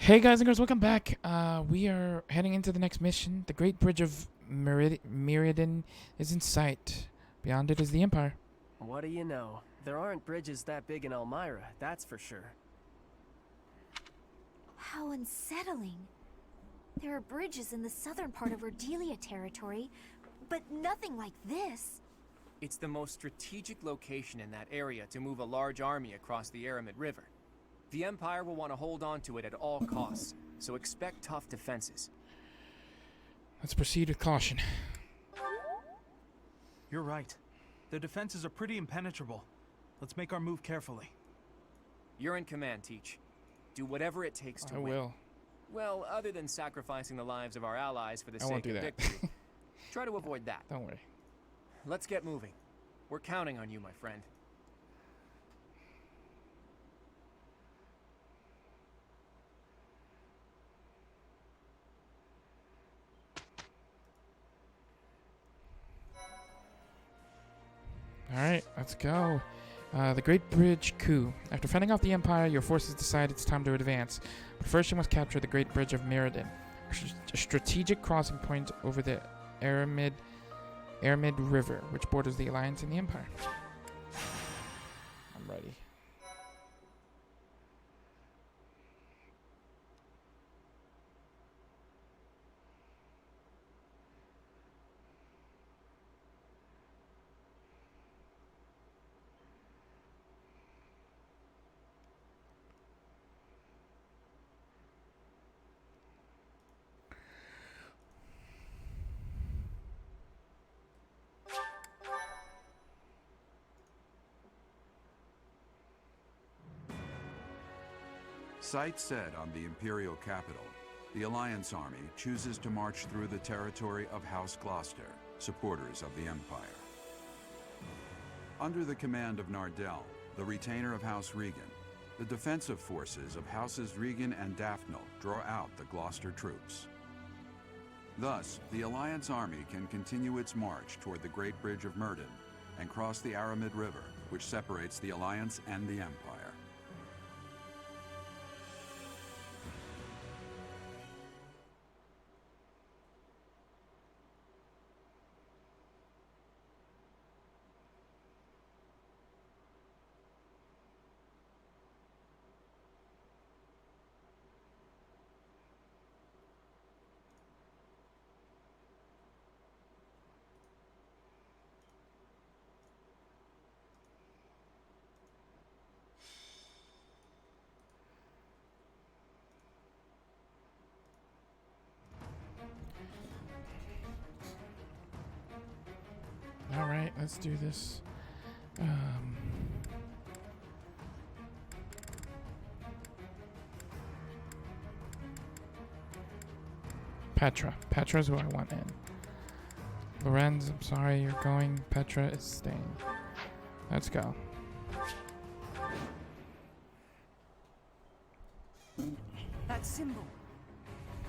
Hey guys and girls, welcome back. We are heading into the next mission. The Great Bridge of Meridian is in sight. Beyond it is the Empire. What do you know? There aren't bridges that big in Elmira, that's for sure. How unsettling. There are bridges in the southern part of Ordelia territory, but nothing like this. It's the most strategic location in that area to move a large army across the Aramid River. The Empire will want to hold on to it at all costs, so expect tough defenses. Let's proceed with caution. You're right. The defenses are pretty impenetrable. Let's make our move carefully. You're in command, Teach. Do whatever it takes to I win. will. Well, other than sacrificing the lives of our allies for the I won't sake do of that. victory. Try to avoid that. Don't worry. Let's get moving. We're counting on you, my friend. Alright, let's go. The Great Bridge coup. After fending off the Empire, your forces decide it's time to advance. But first you must capture the Great Bridge of Meridian, a strategic crossing point over the Aramid River, which borders the Alliance and the Empire. I'm ready. Sight set on the Imperial capital, the Alliance army chooses to march through the territory of House Gloucester, supporters of the Empire. Under the command of Nardell, the retainer of House Regan, the defensive forces of Houses Regan and Daphne draw out the Gloucester troops. Thus, the Alliance army can continue its march toward the Great Bridge of Meridian and cross the Aramid River, which separates the Alliance and the Empire. Alright, let's do this. Petra. Petra's who I want in. Lorenz, I'm sorry you're going. Petra is staying. Let's go. That symbol.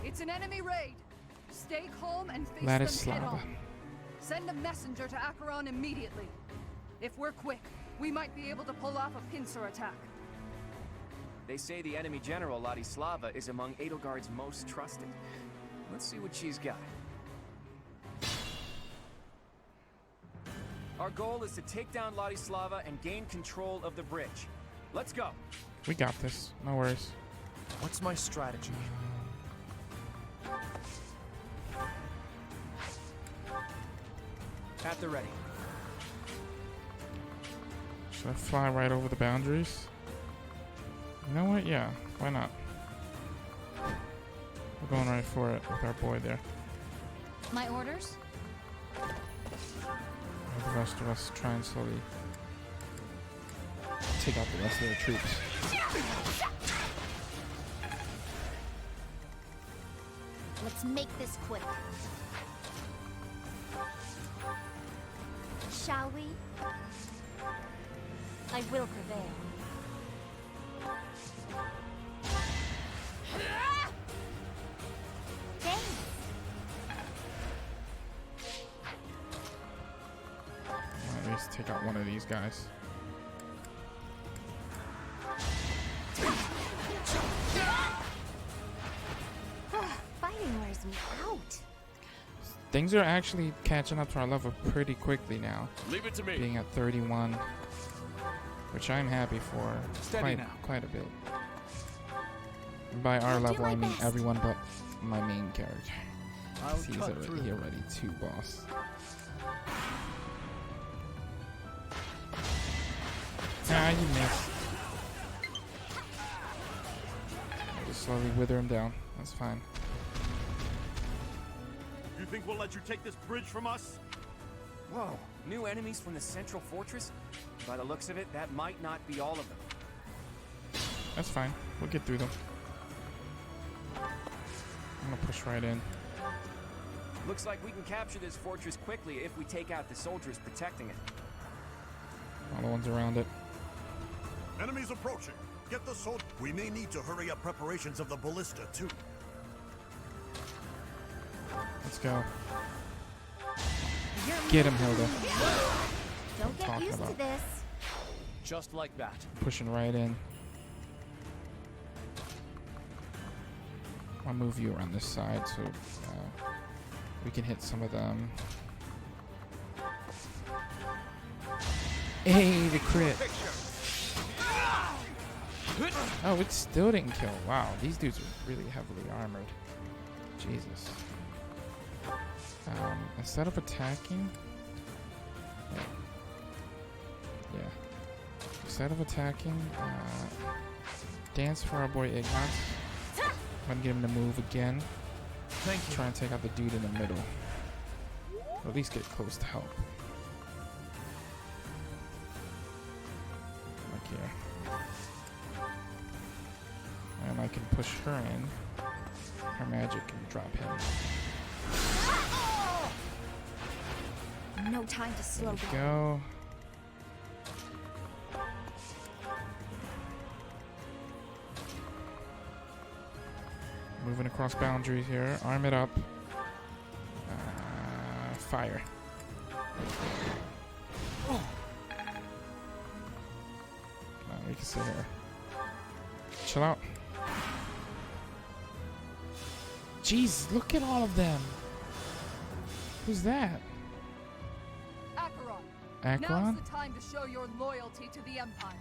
It's an enemy raid. Stay calm and face them head Ladislava. on. Send a messenger to Acheron immediately. If we're quick, we might be able to pull off a pincer attack. They say the enemy general, Ladislava, is among Edelgard's most trusted. Let's see what she's got. Our goal is to take down Ladislava and gain control of the bridge. Let's go. We got this. No worries. What's my strategy? At the ready. Should I fly right over the boundaries? You know what? Yeah. Why not? We're going right for it with our boy there. My orders? While the rest of us try and slowly take out the rest of their troops. Let's make this quick. Shall we? I will prevail. Thanks. At least take out one of these guys. Things are actually catching up to our level pretty quickly now. Leave it to me. Being at 31, which I'm happy for. Steady now. Quite a bit. By our I'll do level, my I mean best. everyone but my main character. I'll He's cut through. already 2 boss. Ah, you missed. I'll just slowly wither him down. That's fine. You think we'll let you take this bridge from us? Whoa, new enemies from the central fortress? By the looks of it, that might not be all of them. That's fine. We'll get through them. I'm gonna push right in. Looks like we can capture this fortress quickly if we take out the soldiers protecting it. All the ones around it. Enemies approaching. Get the sword. We may need to hurry up preparations of the ballista, too. Let's go. Get him, Hilda. Don't get talking used to about. this. Just like that. Pushing right in. I'll move you around this side so we can hit some of them. Hey, the crit. Oh, it still didn't kill. Wow, these dudes are really heavily armored. Jesus. Instead of attacking... Yeah. Instead of attacking, dance for our boy Ignatz. I'm gonna get him to move again. Thank you. Try and take out the dude in the middle. Or at least get close to help. Like here. And I can push her in. Her magic can drop him. No time to slow There we down. go. Moving across boundaries here. Arm it up. Fire. Come on, we can sit here. Chill out. Jeez, look at all of them. Who's that? Acheron. Acheron? Now's the time to show your loyalty to the Empire.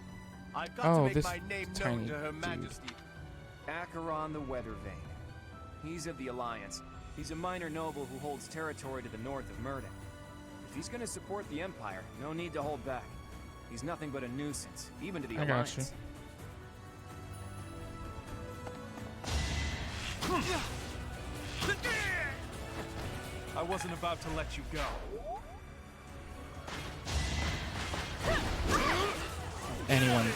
I've got Oh, to make this my name tiny known to Her dude. Majesty. Acheron the Weathervane. He's of the Alliance. He's a minor noble who holds territory to the north of Murden. If he's gonna support the Empire, no need to hold back. He's nothing but a nuisance, even to the I got Alliance. I wasn't about to let you go. Anyone can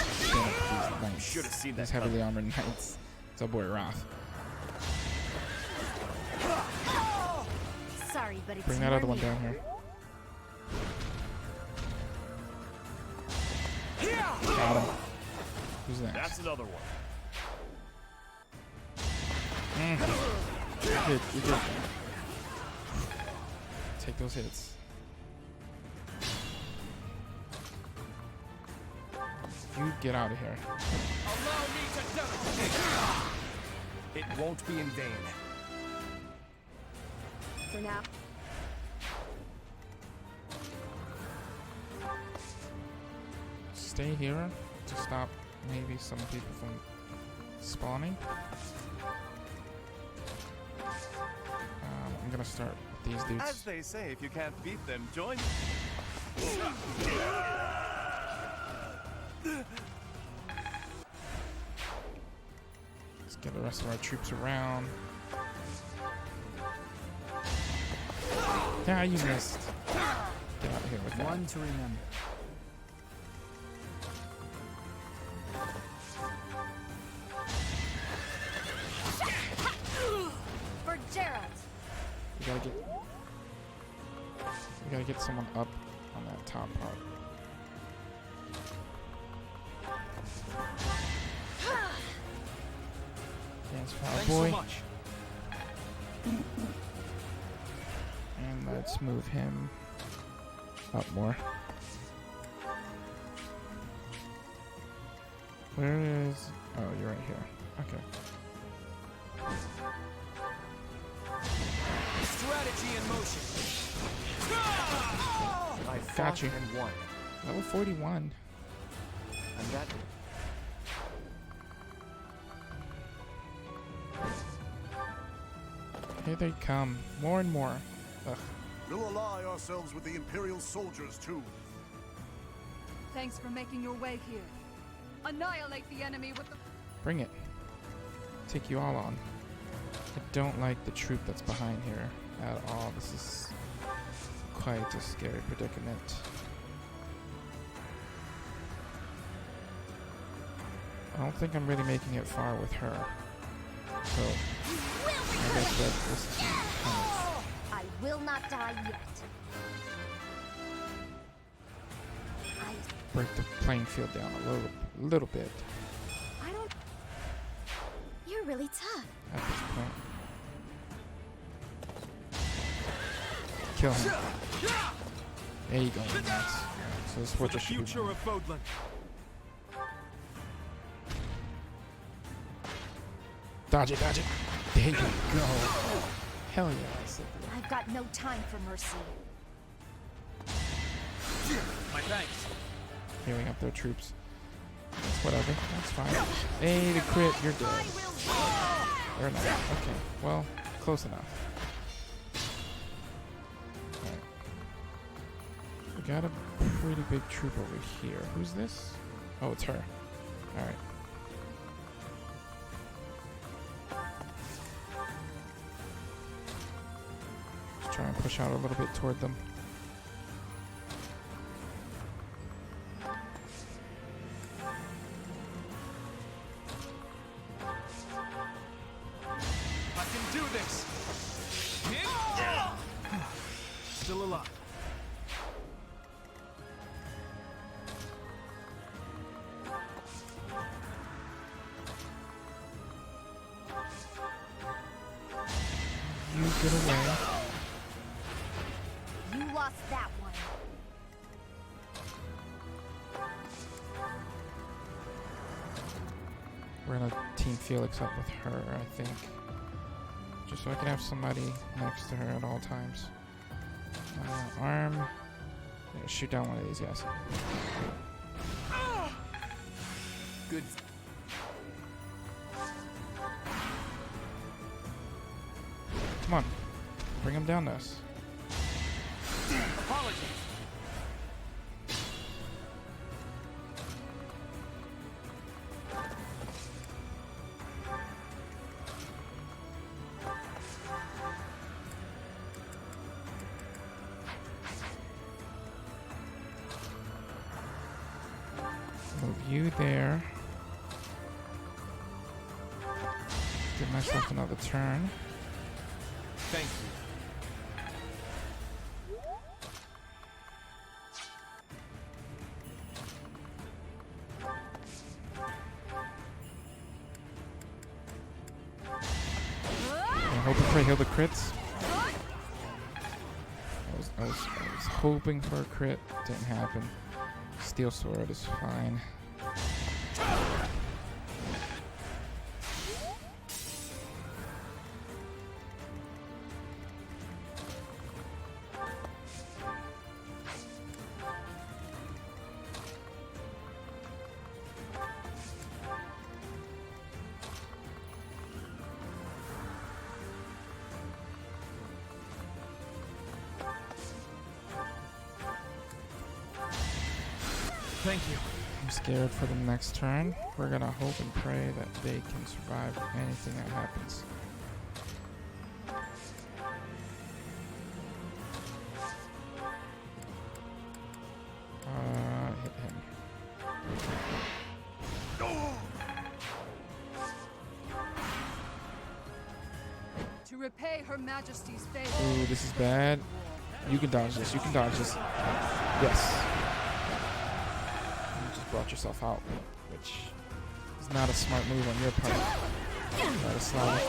stand up to these knights. Should have seen These that heavily armored knights. It's our boy Roth. Sorry, but it's Bring that your other one need. down here. Got him. Who's next? That's another one. You're good. You're good. Take those hits. You get out of here. Allow me to demonstrate. It won't be in vain. For now. Stay here to stop maybe some people from spawning. I'm gonna start with these dudes. As they say, if you can't beat them, join. Let's get the rest of our troops around. Yeah, you missed. Get out of here with that. One to remember. For Gerald. We gotta get someone up on that top part. Dance for our Thanks boy. so much. And let's move him up more. Where is... Oh, you're right here. Okay. Strategy in motion. I Got fought you. and won. Level 41. And that... Here they come. More and more. Ugh. We'll ally ourselves with the Imperial soldiers, too. Thanks for making your way here. Annihilate the enemy with the... Bring it. Take you all on. I don't like the troop that's behind here at all. This is quite a scary predicament. I don't think I'm really making it far with her. So, I guess that this team kind of... I will not die yet. break the playing field down a little bit I don't... You're really tough. at this point. Kill him. There you go. Nice. So this is For what the this should be. future of Fodlan. Dodge it, dodge it. There you go. Hell yeah. I said that. I've got no time for mercy. My thanks. Healing up their troops. That's whatever. That's fine. Hey, the crit. You're dead. Or not. Okay. Well, close enough. Alright. We got a pretty big troop over here. Who's this? Oh, it's her. Alright. Let's try and push out a little bit toward them. I can do this. Still alive. You get away. You lost that one. We're gonna team Felix up with her, I think. Just so I can have somebody next to her at all times. Arm. Yeah, shoot down one of these guys. Good. Come on. Bring him down to us. Apologies. Move you there. Give myself another turn. Thank you. I hope and pray heal the crits. I was hoping for a crit. Didn't happen. Steel sword is fine. Thank you. I'm scared for the next turn. We're gonna hope and pray that they can survive anything that happens. Hit him. To repay Her Majesty's favor. Ooh, this is bad. You can dodge this. You can dodge this. Yes. You just brought yourself out, which is not a smart move on your part. Not a slide.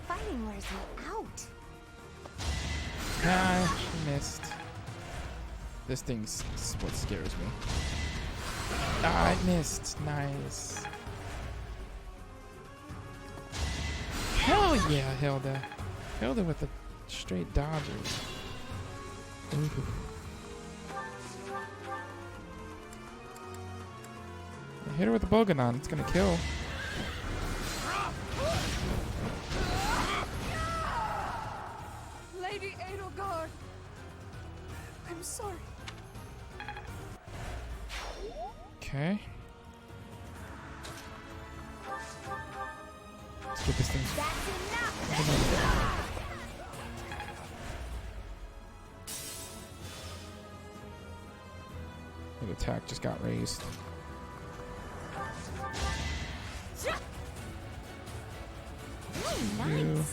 Fighting wears me out. Ah, she missed. This thing's what scares me. Ah, I missed. Nice. Hell yeah, Hilda. Hilda with the straight dodges. Ooh. Hit her with the Boganon. It's gonna kill. Lady Edelgard! I'm sorry. Okay. Let's get this thing. The attack just got raised. You.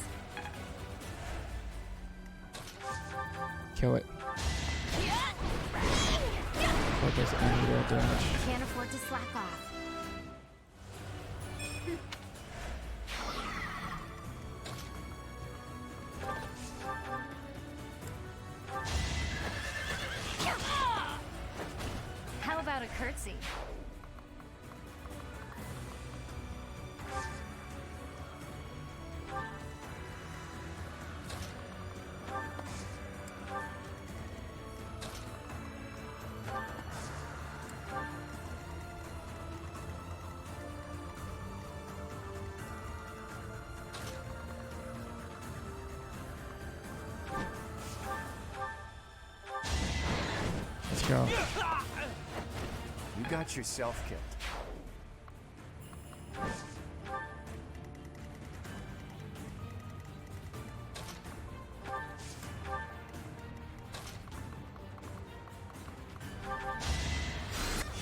Kill it. That does any real damage. Can't afford to slack off. How about a curtsy? Let's go. You got yourself killed.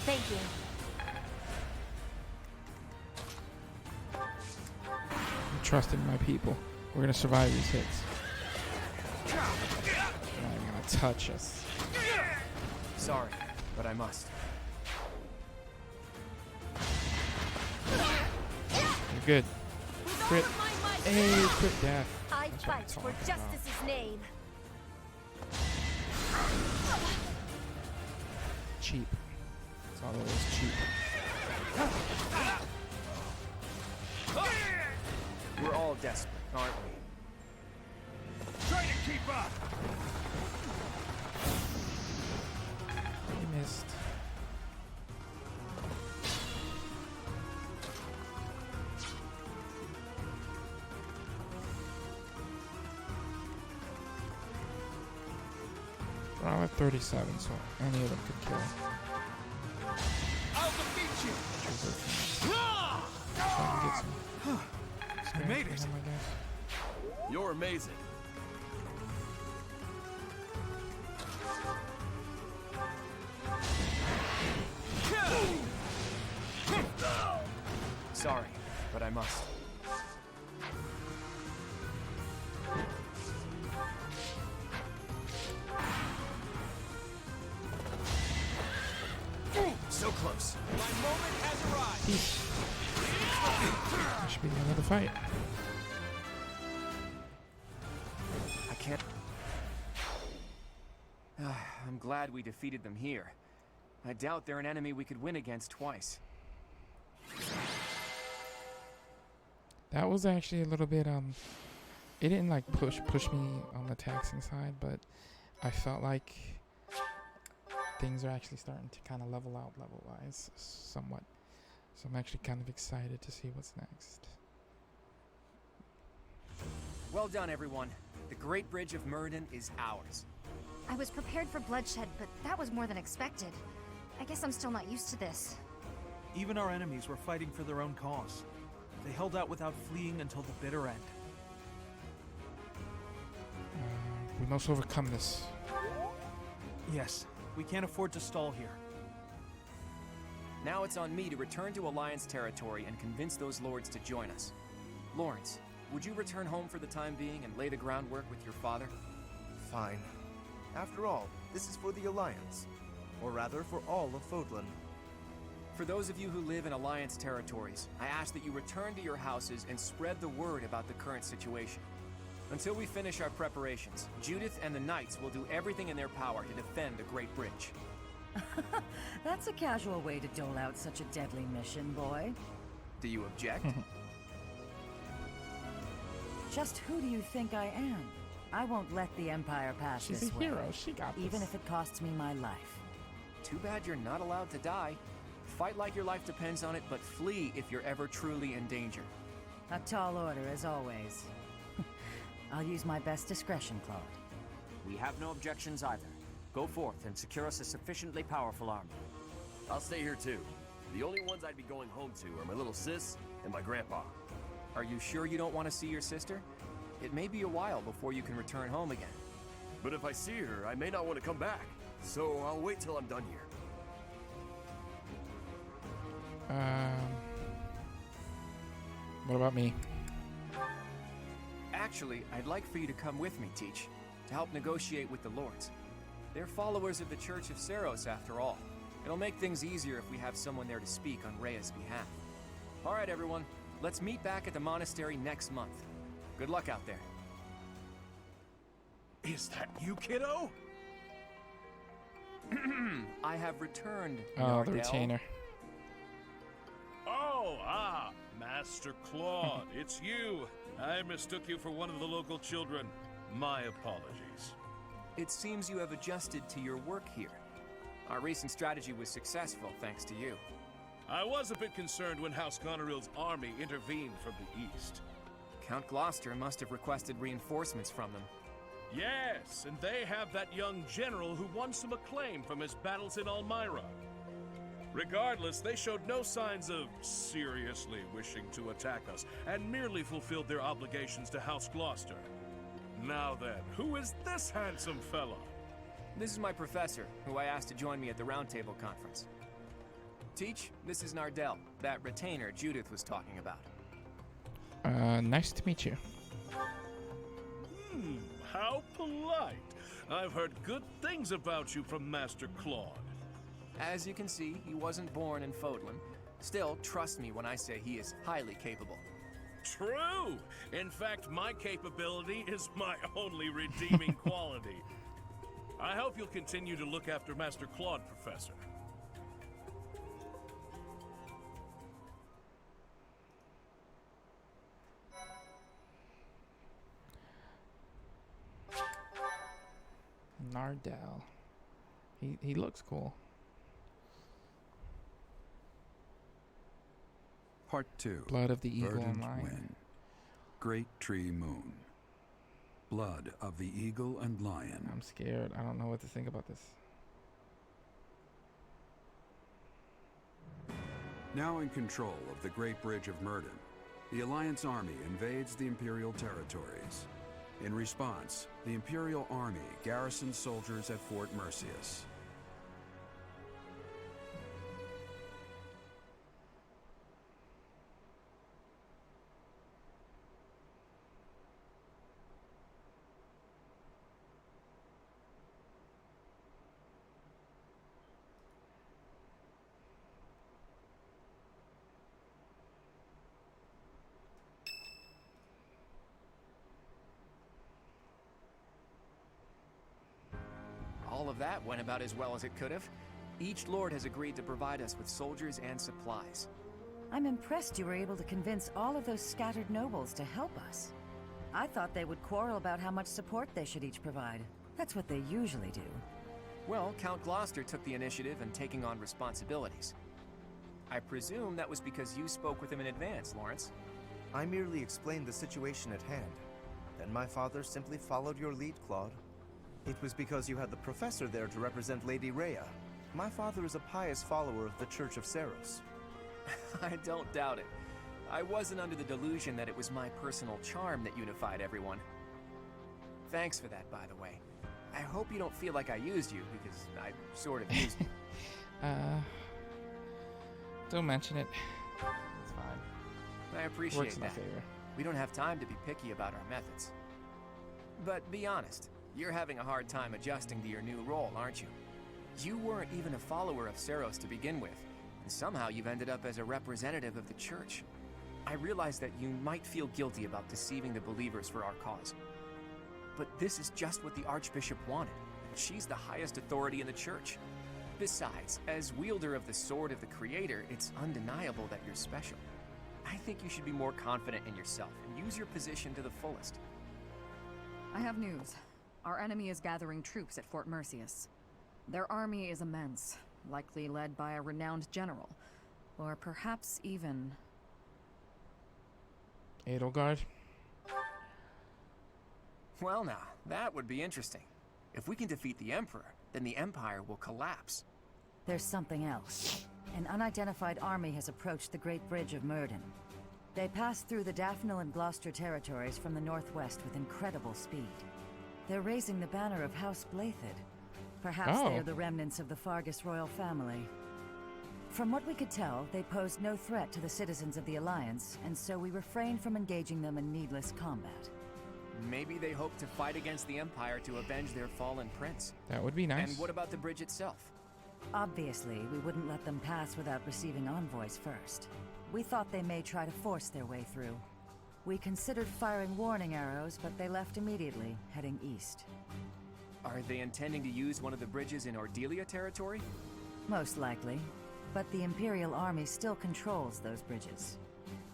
Thank you. I'm trusting my people. We're gonna survive these hits. They're not even gonna touch us. Sorry, but I must. You're good. Crit. Hey, crit death. I That's what I'm fight for talking about. justice's name. Cheap. That's all it is, cheap. We're all desperate, aren't we? Try to keep up! You missed. We're all at 37, so any of them could kill. I'll defeat you! So I can get some I made it. experience from them, I guess. You're amazing. Sorry, but I must. So close. My moment has arrived. That should be the end of the fight. I can't. I'm glad we defeated them here. I doubt they're an enemy we could win against twice. That was actually a little bit it didn't like push me on the taxing side, but I felt like things are actually starting to kind of level out level wise somewhat. So I'm actually kind of excited to see what's next. Well done, everyone. The Great Bridge of Myrddin is ours. I was prepared for bloodshed, but that was more than expected. I guess I'm still not used to this. Even our enemies were fighting for their own cause. They held out without fleeing until the bitter end. We must overcome this. Yes, we can't afford to stall here. Now it's on me to return to Alliance territory and convince those lords to join us. Lawrence, would you return home for the time being and lay the groundwork with your father? Fine. After all, this is for the Alliance. Or rather, for all of Fodlan. For those of you who live in Alliance territories, I ask that you return to your houses and spread the word about the current situation. Until we finish our preparations, Judith and the Knights will do everything in their power to defend the Great Bridge. That's a casual way to dole out such a deadly mission, boy. Do you object? Just who do you think I am? I won't let the Empire pass She's this a way. hero. She got this. Even if it costs me my life. Too bad you're not allowed to die. Fight like your life depends on it, but flee if you're ever truly in danger. A tall order, as always. I'll use my best discretion, Claude. We have no objections either. Go forth and secure us a sufficiently powerful army. I'll stay here too. The only ones I'd be going home to are my little sis and my grandpa. Are you sure you don't want to see your sister? It may be a while before you can return home again. But if I see her, I may not want to come back. So I'll wait till I'm done here. What about me? Actually, I'd like for you to come with me, Teach, to help negotiate with the Lords. They're followers of the Church of Seros, after all. It'll make things easier if we have someone there to speak on Rhea's behalf. All right, everyone. Let's meet back at the monastery next month. Good luck out there. Is that you, kiddo? I have returned, Oh, Nardell. the retainer. Oh, Master Claude, it's you. I mistook you for one of the local children. My apologies. It seems you have adjusted to your work here. Our recent strategy was successful, thanks to you. I was a bit concerned when House Goneril's army intervened from the east. Count Gloucester must have requested reinforcements from them. Yes, and they have that young general who won some acclaim from his battles in Elmira. Regardless, they showed no signs of seriously wishing to attack us, and merely fulfilled their obligations to House Gloucester. Now then, who is this handsome fellow? This is my professor, who I asked to join me at the Roundtable Conference. Teach, this is Nardell, that retainer Judith was talking about. Nice to meet you. How polite. I've heard good things about you from Master Claude. As you can see, he wasn't born in Fodlan. Still, trust me when I say he is highly capable. True! In fact, my capability is my only redeeming quality. I hope you'll continue to look after Master Claude, Professor. Nardell. He looks cool. Part 2. Blood of the Eagle and Verdant Lion. Wind. Great Tree Moon. Blood of the Eagle and Lion. I'm scared. I don't know what to think about this. Now in control of the Great Bridge of Myrden, the Alliance army invades the Imperial territories. In response, the Imperial army garrisons soldiers at Fort Mercius. All of that went about as well as it could have. Each lord has agreed to provide us with soldiers and supplies. I'm impressed you were able to convince all of those scattered nobles to help us. I thought they would quarrel about how much support they should each provide. That's what they usually do. Well, Count Gloucester took the initiative in taking on responsibilities. I presume that was because you spoke with him in advance, Lawrence. I merely explained the situation at hand. Then my father simply followed your lead, Claude. It was because you had the professor there to represent Lady Rhea. My father is a pious follower of the Church of Seros. I don't doubt it. I wasn't under the delusion that it was my personal charm that unified everyone. Thanks for that, by the way. I hope you don't feel like I used you, because I sort of used you. Don't mention it. It's fine. I appreciate Works in my that. favor. We don't have time to be picky about our methods. But be honest, you're having a hard time adjusting to your new role, aren't you? You weren't even a follower of Seros to begin with, and somehow you've ended up as a representative of the Church. I realize that you might feel guilty about deceiving the believers for our cause. But this is just what the Archbishop wanted, and she's the highest authority in the Church. Besides, as wielder of the Sword of the Creator, it's undeniable that you're special. I think you should be more confident in yourself and use your position to the fullest. I have news. Our enemy is gathering troops at Fort Mercius. Their army is immense, likely led by a renowned general. Or perhaps even... Edelgard? Well now, that would be interesting. If we can defeat the Emperor, then the Empire will collapse. There's something else. An unidentified army has approached the Great Bridge of Myrden. They passed through the Daphne and Gloucester territories from the northwest with incredible speed. They're raising the banner of House Blathid. Perhaps they are the remnants of the Fargus royal family. From what we could tell, they posed no threat to the citizens of the Alliance, and so we refrained from engaging them in needless combat. Maybe they hope to fight against the Empire to avenge their fallen prince. That would be nice. And what about the bridge itself? Obviously, we wouldn't let them pass without receiving envoys first. We thought they may try to force their way through. We considered firing warning arrows, but they left immediately, heading east. Are they intending to use one of the bridges in Ordelia territory? Most likely. But the Imperial Army still controls those bridges.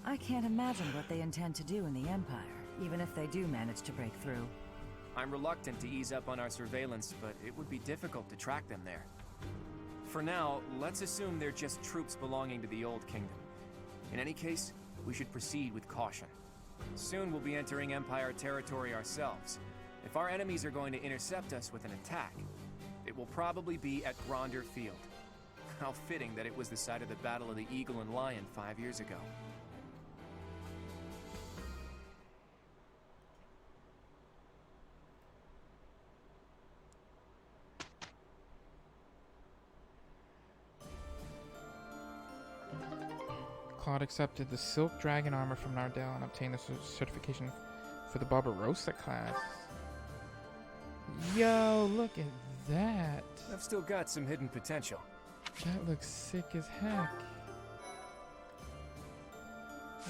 I can't imagine what they intend to do in the Empire, even if they do manage to break through. I'm reluctant to ease up on our surveillance, but it would be difficult to track them there. For now, let's assume they're just troops belonging to the Old Kingdom. In any case, we should proceed with caution. Soon we'll be entering Empire territory ourselves. If our enemies are going to intercept us with an attack, it will probably be at Gronder Field. How fitting that it was the site of the Battle of the Eagle and Lion 5 years ago. Claude accepted the Silk Dragon armor from Nardell and obtained the certification for the Barbarossa class. Yo, look at that. I've still got some hidden potential. That looks sick as heck.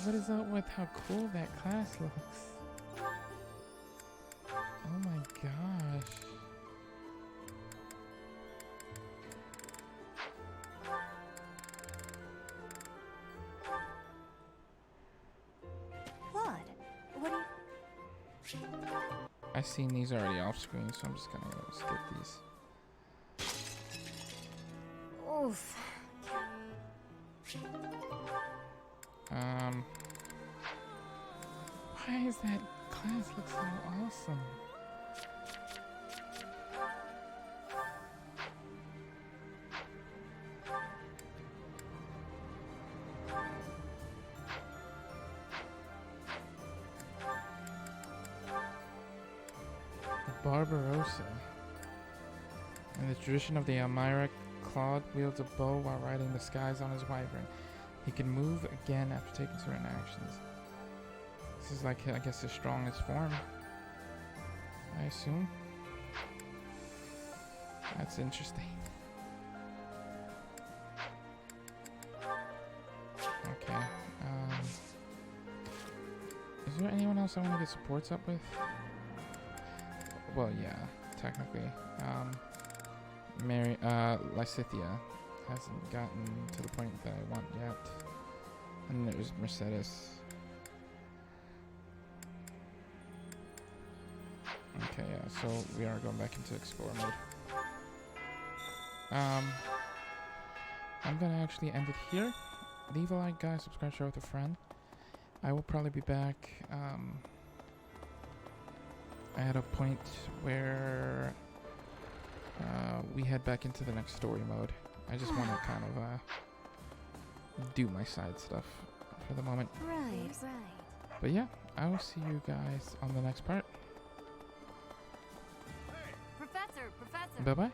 What is up with how cool that class looks? Oh my gosh. Claude, what are you... I've seen these already off screen, so I'm just gonna skip these. Oof. Why is that class look so awesome? The Barbarossa. In the tradition of the Elmira, Claude wields a bow while riding the skies on his wyvern. He can move again after taking certain actions. This is like, I guess, his strongest form, I assume. That's interesting. Okay. Is there anyone else I want to get supports up with? Well, yeah, technically. Lysithia hasn't gotten to the point that I want yet. And there's Mercedes. Okay, yeah, so we are going back into Explorer mode. I'm gonna actually end it here. Leave a like, guys, subscribe, share with a friend. I will probably be back at a point where we head back into the next story mode. I just want to kind of do my side stuff for the moment. Right. But yeah, I will see you guys on the next part. Professor! Bye-bye.